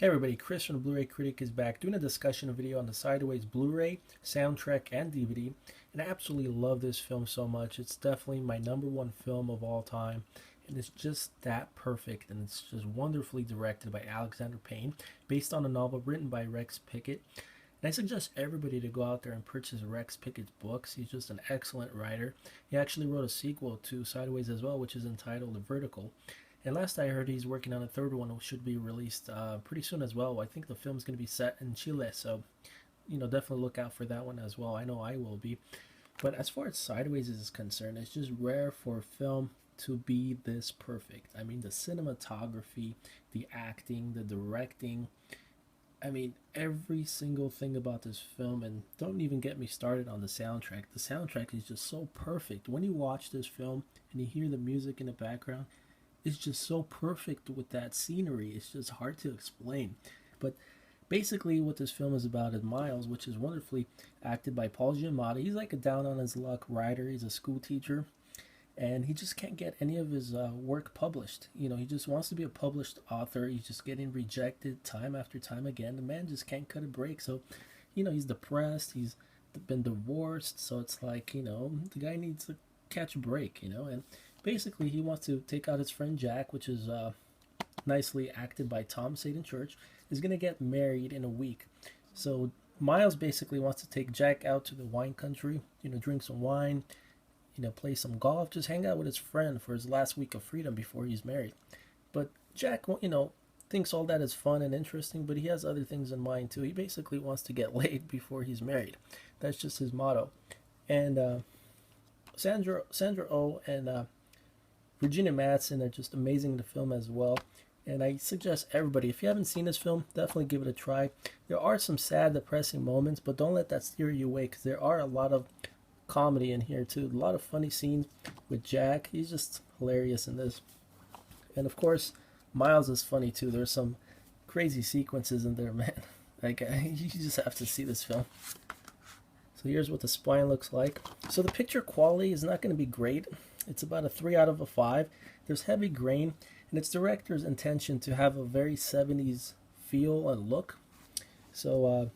Hey everybody, Chris from the Blu-ray Critic is back doing a discussion video on the Sideways Blu-ray, soundtrack, and DVD. And I absolutely love this film so much. It's definitely my #1 film of all time. And it's just that perfect. And it's just wonderfully directed by Alexander Payne, based on a novel written by Rex Pickett. And I suggest everybody to go out there and purchase Rex Pickett's books. He's just an excellent writer. He actually wrote a sequel to Sideways as well, which is entitled The Vertical. And last I heard, he's working on a third one, which should be released pretty soon as well. I think the film's going to be set in Chile, so definitely look out for that one as well. I know I will be. But as far as Sideways is concerned, it's just rare for a film to be this perfect. I mean, the cinematography, the acting, the directing. I mean, every single thing about this film, and don't even get me started on the soundtrack. The soundtrack is just so perfect. When you watch this film and you hear the music in the background, it's just so perfect with that scenery. It's just hard to explain. But basically what this film is about is Miles, which is wonderfully acted by Paul Giamatti. He's like a down on his luck writer. He's a school teacher, and he just can't get any of his work published. He just wants to be a published author. He's just getting rejected time after time again. The man just can't cut a break. So he's depressed. He's been divorced. So it's like, the guy needs to catch a break, and basically he wants to take out his friend Jack, which is nicely acted by Tom Sayden Church, is going to get married in a week. So Miles basically wants to take Jack out to the wine country, drink some wine, play some golf, just hang out with his friend for his last week of freedom before he's married. But Jack, thinks all that is fun and interesting, but he has other things in mind too. He basically wants to get laid before he's married. That's just his motto. And Sandra Oh and Virginia Madsen are just amazing in the film as well. And I suggest everybody, if you haven't seen this film, definitely give it a try. There are some sad, depressing moments, but don't let that steer you away, because there are a lot of comedy in here too. A lot of funny scenes with Jack. He's just hilarious in this. And of course, Miles is funny too. There's some crazy sequences in there, man. Like, you just have to see this film. So here's what the spine looks like. So the picture quality is not going to be great. It's about a 3 out of a 5. There's heavy grain, and it's director's intention to have a very 70s feel and look. So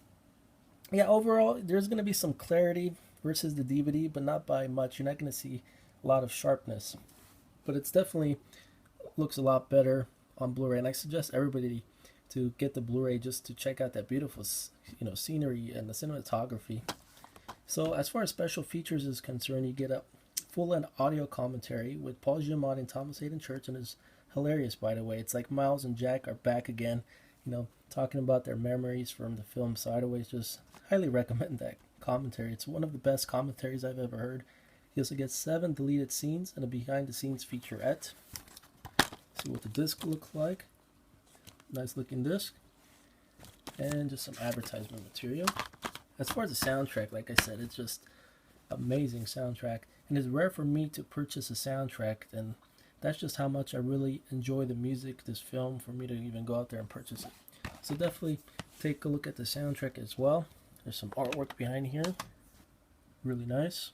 yeah, overall there's going to be some clarity versus the DVD, but not by much. You're not going to see a lot of sharpness, but it's definitely looks a lot better on Blu-ray. And I suggest everybody to get the Blu-ray just to check out that beautiful scenery and the cinematography. So as far as special features is concerned, you get a full-length audio commentary with Paul Giamatti and Thomas Hayden Church, and it's hilarious, by the way. It's like Miles and Jack are back again, talking about their memories from the film Sideways. Just highly recommend that commentary. It's one of the best commentaries I've ever heard. You also get 7 deleted scenes and a behind-the-scenes featurette. See what the disc looks like. Nice looking disc. And just some advertisement material. As far as the soundtrack, like I said, it's just amazing soundtrack. And it's rare for me to purchase a soundtrack, and that's just how much I really enjoy the music, this film, for me to even go out there and purchase it. So definitely take a look at the soundtrack as well. There's some artwork behind here. Really nice.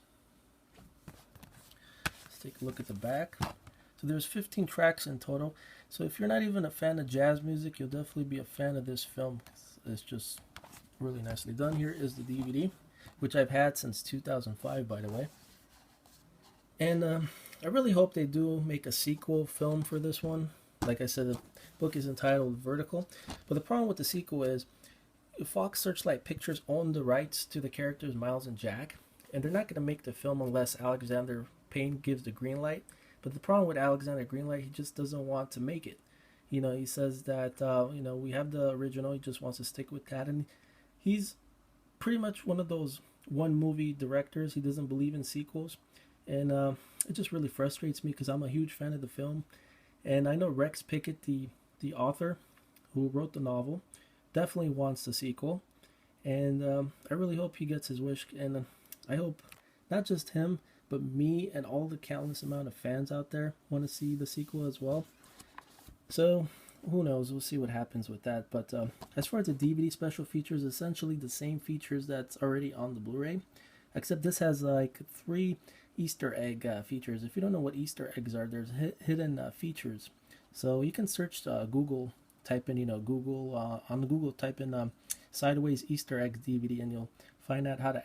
Let's take a look at the back. So there's 15 tracks in total. So if you're not even a fan of jazz music, you'll definitely be a fan of this film. It's just really nicely done. Here is the DVD, which I've had since 2005, by the way. And I really hope they do make a sequel film for this one. Like I said, the book is entitled Vertical. But the problem with the sequel is Fox Searchlight Pictures own the rights to the characters Miles and Jack, and they're not going to make the film unless Alexander Payne gives the green light. But the problem with Alexander Greenlight, he just doesn't want to make it. He says that we have the original. He just wants to stick with that, and he's pretty much one of those one movie directors. He doesn't believe in sequels, and it just really frustrates me because I'm a huge fan of the film. And I know Rex Pickett, the author who wrote the novel, definitely wants the sequel, and I really hope he gets his wish. And I hope not just him, but me and all the countless amount of fans out there want to see the sequel as well. So who knows, we'll see what happens with that. But as far as the DVD special features, essentially the same features that's already on the Blu-ray, except this has like 3 Easter egg features. If you don't know what Easter eggs are, there's hidden features. So you can search Google type in, Google, on Google, type in Sideways Easter eggs DVD, and you'll find out how to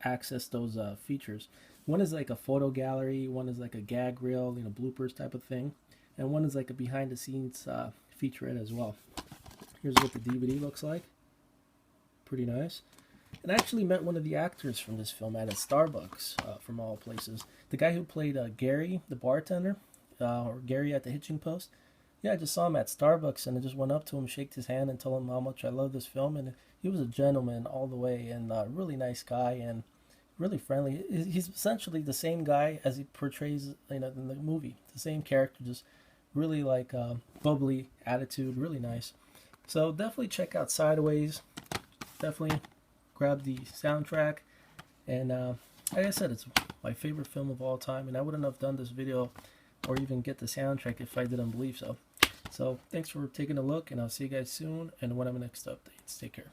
access those features. One is like a photo gallery, one is like a gag reel, bloopers type of thing, and one is like a behind the scenes featurette as well. Here's what the DVD looks like. Pretty nice. And I actually met one of the actors from this film at a Starbucks, from all places. The guy who played Gary, the bartender, or Gary at the hitching post. Yeah, I just saw him at Starbucks, and I just went up to him, shaked his hand, and told him how much I love this film. And he was a gentleman all the way, and a really nice guy, and really friendly. He's essentially the same guy as he portrays, in the movie. The same character, just really like bubbly attitude, really nice. So definitely check out Sideways. Definitely grab the soundtrack, and like I said, it's my favorite film of all time, and I wouldn't have done this video or even get the soundtrack if I didn't believe so. So thanks for taking a look, and I'll see you guys soon and one of my next updates. Take care.